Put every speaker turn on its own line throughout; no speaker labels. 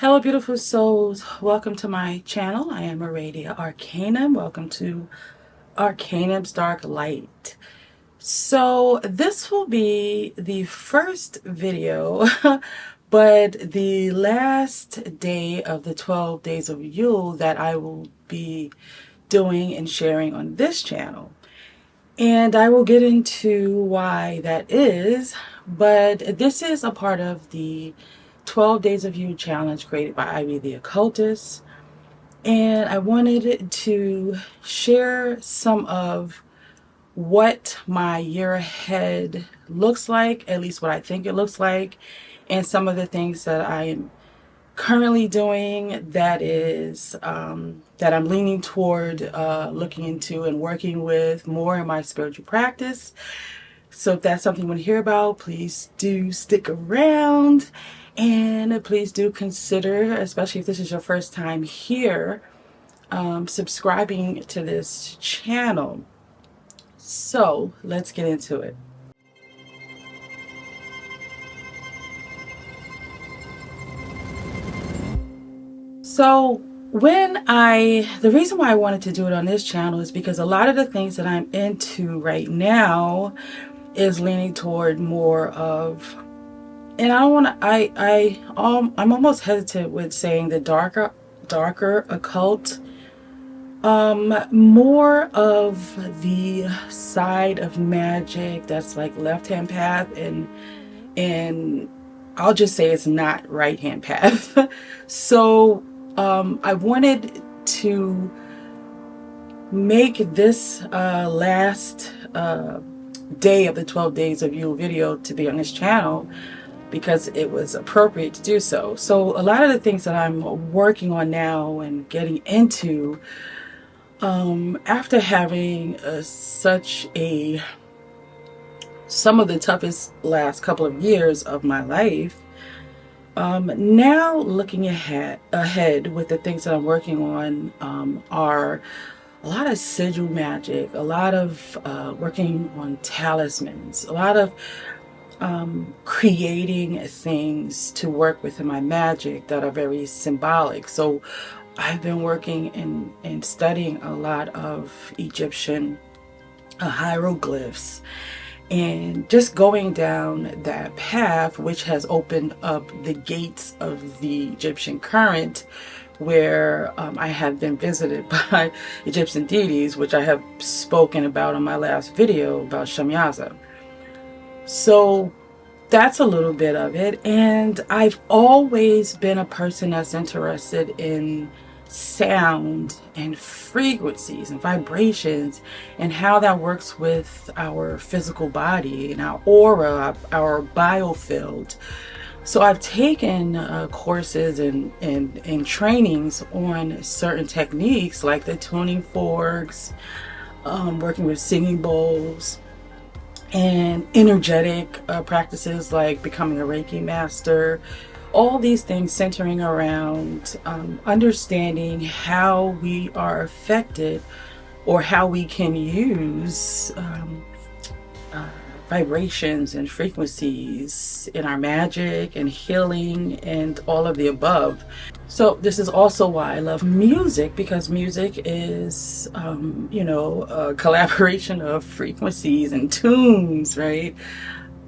Hello, beautiful souls. Welcome to my channel. I am Ivy Arcanum. Welcome to Arcanum's Dark Light. So this will be the first video, but the last day of the 12 days of Yule that I will be doing and sharing on this channel. And I will get into why that is, but this is a part of the 12 Days of You challenge created by Ivy the Occultist. And I wanted to share some of what my year ahead looks like, at least what I think it looks like, and some of the things that I am currently doing that I'm leaning toward looking into and working with more in my spiritual practice. So if that's something you want to hear about, please do stick around, and please do consider, especially if this is your first time here, subscribing to this channel. So let's get into it. So the reason why I wanted to do it on this channel is because a lot of the things that I'm into right now is leaning toward more of, and I don't want to, I'm almost hesitant with saying the darker occult, more of the side of magic that's like left-hand path, and I'll just say it's not right-hand path. So I wanted to make this last day of the 12 Days of You video to be on this channel because it was appropriate to do so. So a lot of the things that I'm working on now and getting into, after having some of the toughest last couple of years of my life, now looking ahead with the things that I'm working on, are a lot of sigil magic, a lot of working on talismans, a lot of creating things to work with in my magic that are very symbolic. So I've been working and studying a lot of Egyptian hieroglyphs, and just going down that path, which has opened up the gates of the Egyptian current, where I have been visited by Egyptian deities, which I have spoken about on my last video about Shamyaza. So that's a little bit of it. And I've always been a person that's interested in sound and frequencies and vibrations and how that works with our physical body and our aura, our biofield. So I've taken courses and trainings on certain techniques like the tuning forks, working with singing bowls, and energetic practices like becoming a Reiki master. All these things centering around understanding how we are affected, or how we can use vibrations and frequencies in our magic and healing and all of the above. So this is also why I love music, because music is, a collaboration of frequencies and tunes, right?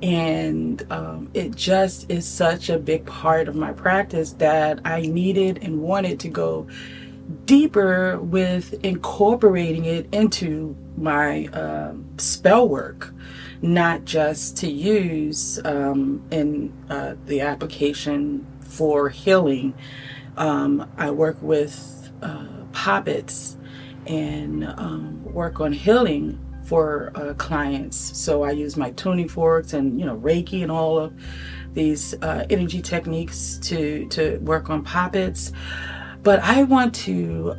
And it just is such a big part of my practice that I needed and wanted to go deeper with incorporating it into my spell work, not just to use in the application for healing. I work with puppets and work on healing for clients. So I use my tuning forks and Reiki and all of these energy techniques to work on puppets. But I want to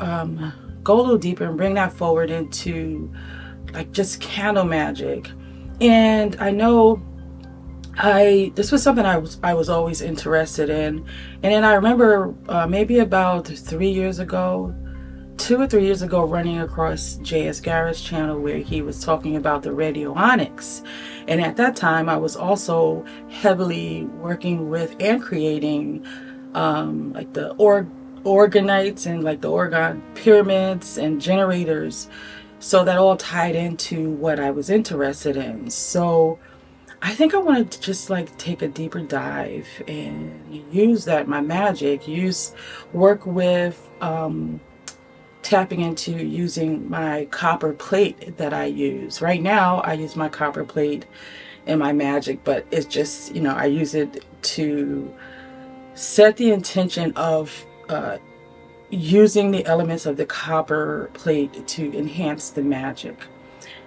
go a little deeper and bring that forward into like just candle magic. And I know this was something I was always interested in. And then I remember maybe about 3 years ago, 2 or 3 years ago, running across J.S. Garrett's channel where he was talking about the radionics. And at that time I was also heavily working with and creating like the organites and like the orgon pyramids and generators. So that all tied into what I was interested in. So I think I wanted to just like take a deeper dive and use that, my magic, work with tapping into using my copper plate that I use. Right now, I use my copper plate in my magic, but it's just, I use it to set the intention of using the elements of the copper plate to enhance the magic.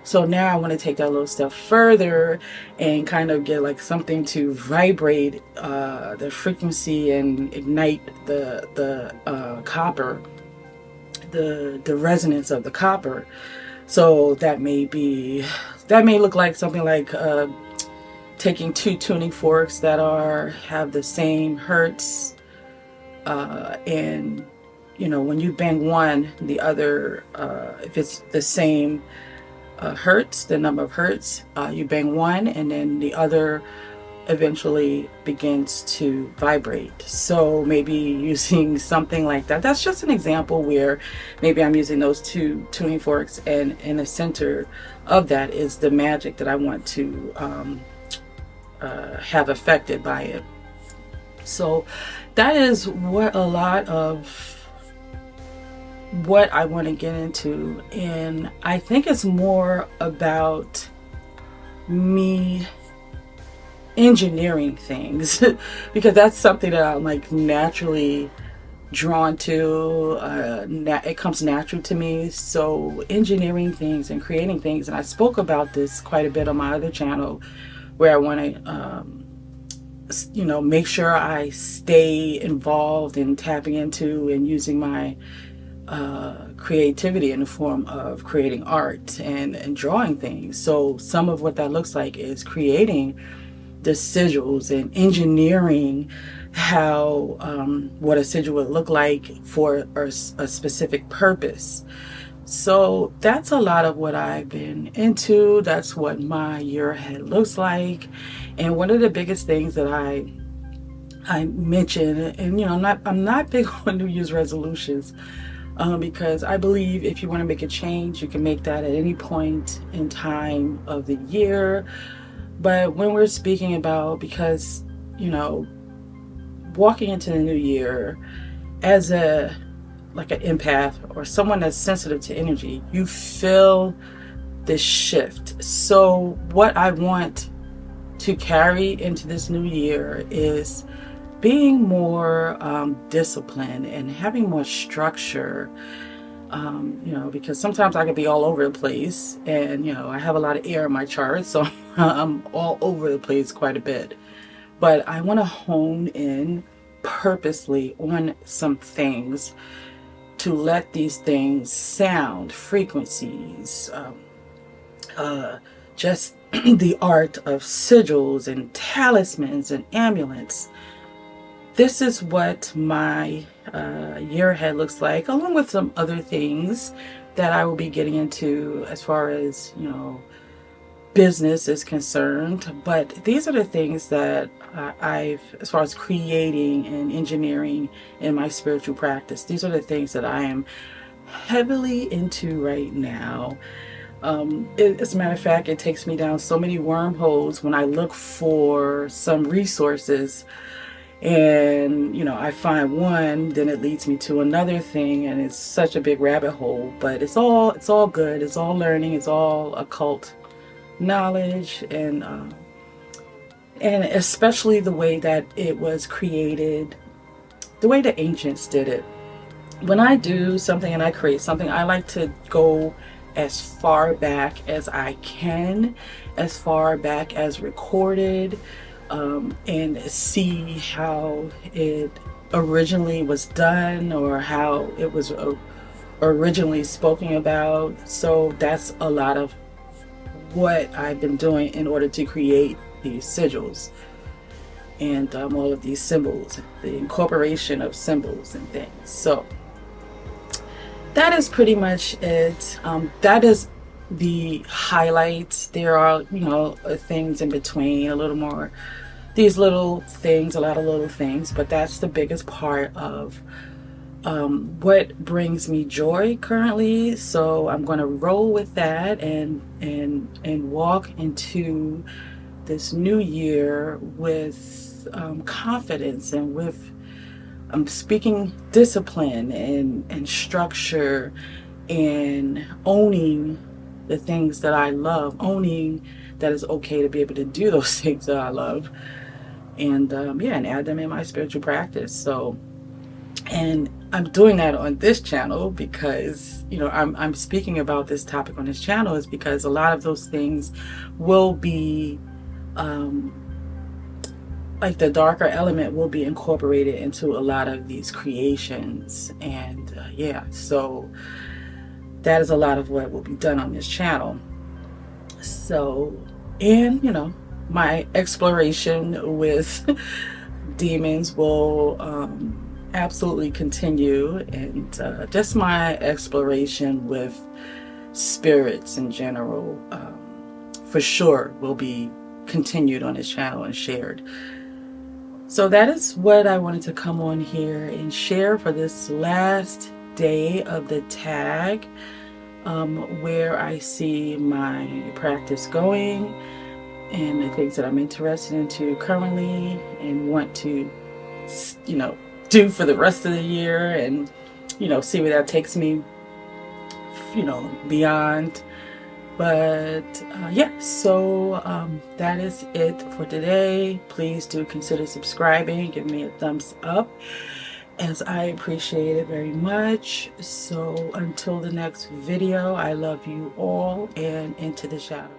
So now I want to take that a little step further and kind of get like something to vibrate the frequency and ignite the copper, the resonance of the copper. So that may look like something like taking two tuning forks that have the same hertz, and when you bang one, the other, if it's the same hertz, the number of hertz, you bang one, and then the other eventually begins to vibrate. So maybe using something like that. That's just an example where maybe I'm using those two tuning forks, and in the center of that is the magic that I want to have affected by it. So that is what a lot of what I want to get into, and I think it's more about me engineering things because that's something that I'm like naturally drawn to. It comes natural to me. So engineering things and creating things, and I spoke about this quite a bit on my other channel, where I want to make sure I stay involved in tapping into and using my creativity in the form of creating art and drawing things. So some of what that looks like is creating the sigils and engineering how what a sigil would look like for a specific purpose. So that's a lot of what I've been into. That's what my year ahead looks like. And one of the biggest things that I mentioned, and I'm not big on New Year's resolutions, because I believe if you want to make a change, you can make that at any point in time of the year. But when we're speaking about, because walking into the new year as an empath or someone that's sensitive to energy, you feel this shift. So what I want to carry into this new year is being more disciplined and having more structure, because sometimes I can be all over the place, and I have a lot of air in my chart, so I'm all over the place quite a bit. But I want to hone in purposely on some things to let these things sound, frequencies, just the art of sigils and talismans and amulets. This is what my year ahead looks like, along with some other things that I will be getting into as far as, business is concerned. But these are the things that as far as creating and engineering in my spiritual practice, these are the things that I am heavily into right now. As a matter of fact, it takes me down so many wormholes when I look for some resources. And I find one, then it leads me to another thing, and it's such a big rabbit hole. But it's all good. It's all learning. It's all occult knowledge, and especially the way that it was created, the way the ancients did it. When I do something and I create something, I like to go as far back as I can, as far back as recorded. And see how it originally was done, or how it was originally spoken about. So that's a lot of what I've been doing in order to create these sigils and all of these symbols, the incorporation of symbols and things. So that is pretty much it. That is the highlights. There are things in between, a little more these little things, a lot of little things, but that's the biggest part of what brings me joy currently. So I'm going to roll with that and walk into this new year with confidence, and with speaking discipline and structure, and owning the things that I love, owning that it's okay to be able to do those things that I love, and yeah, and add them in my spiritual practice. So, and I'm doing that on this channel because, you know, I'm speaking about this topic on this channel is because a lot of those things will be like the darker element will be incorporated into a lot of these creations. And yeah, so that is a lot of what will be done on this channel. So, and you know, my exploration with demons will absolutely continue, and just my exploration with spirits in general for sure will be continued on this channel and shared. So that is what I wanted to come on here and share for this last day of the tag, where I see my practice going and the things that I'm interested into currently and want to, you know, do for the rest of the year, and, you know, see where that takes me, you know, beyond. But yeah, so that is it for today. Please do consider subscribing, give me a thumbs up, as I appreciate it very much. So until the next video, I love you all, and into the shadows.